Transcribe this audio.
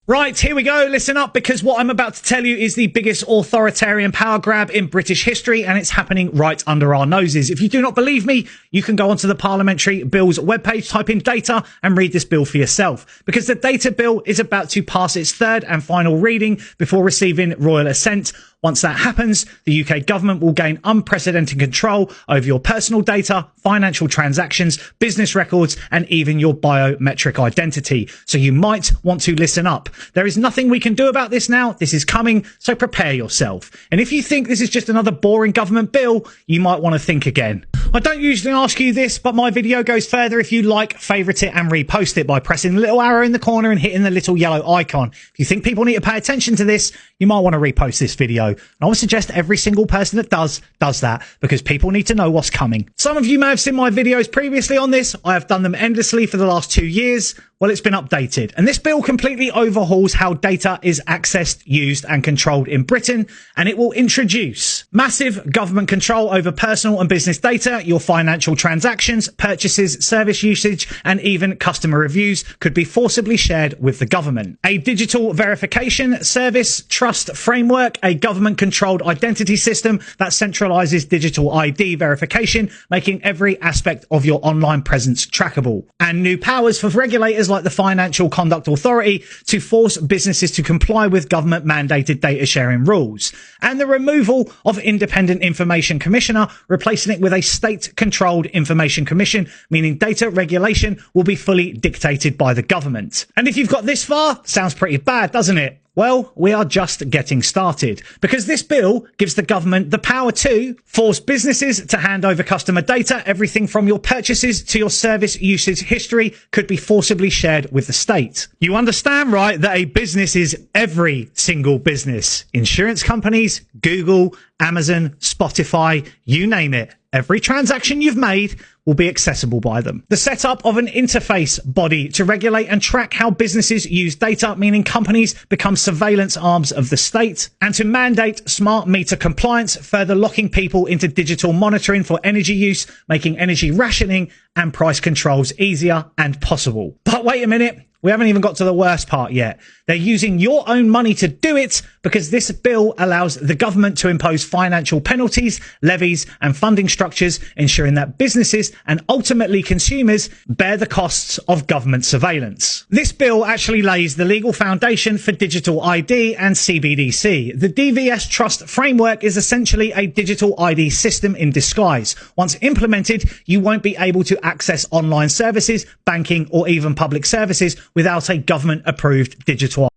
Right, here we go. Listen up, because what I'm about to tell you is the biggest authoritarian power grab in British history, and it's happening right under our noses. If you do not believe me, you can go onto the Parliamentary Bills webpage, type in data, and read this bill for yourself. Because the data bill is about to pass its third and final reading before receiving royal assent. Once that happens, the UK government will gain unprecedented control over your personal data, financial transactions, business records, and even your biometric identity. So you might want to listen up. There is nothing we can do about this now. This is coming, so prepare yourself. And if you think this is just another boring government bill, you might want to think again. I don't usually ask you this, but my video goes further if you like, favourite it, and repost it by pressing the little arrow in the corner and hitting the little yellow icon. If you think people need to pay attention to this, you might want to repost this video. And I would suggest every single person that does that, because people need to know what's coming. Some of you may have seen my videos previously on this. I have done them endlessly for the last 2 years. Well, it's been updated, and this bill completely overhauls how data is accessed, used, and controlled in Britain, and it will introduce massive government control over personal and business data. Your financial transactions, purchases, service usage, and even customer reviews could be forcibly shared with the government. A digital verification service trust framework, a government-controlled identity system that centralizes digital ID verification, making every aspect of your online presence trackable, and new powers for regulators like the Financial Conduct Authority to force businesses to comply with government-mandated data sharing rules, and the removal of Independent Information Commissioner, replacing it with a state-controlled Information Commission, meaning data regulation will be fully dictated by the government. And if you've got this far, sounds pretty bad, doesn't it? Well, we are just getting started, because this bill gives the government the power to force businesses to hand over customer data. Everything from your purchases to your service usage history could be forcibly shared with the state. You understand, right, that a business is every single business. Insurance companies, Google, Amazon, Spotify, you name it. Every transaction you've made will be accessible by them. The setup of an interface body to regulate and track how businesses use data, meaning companies become surveillance arms of the state, and to mandate smart meter compliance, further locking people into digital monitoring for energy use, making energy rationing and price controls easier and possible. But wait a minute. We haven't even got to the worst part yet. They're using your own money to do it, because this bill allows the government to impose financial penalties, levies, and funding structures, ensuring that businesses and ultimately consumers bear the costs of government surveillance. This bill actually lays the legal foundation for digital ID and CBDC. The DVS Trust framework is essentially a digital ID system in disguise. Once implemented, you won't be able to access online services, banking, or even public services without a government-approved digital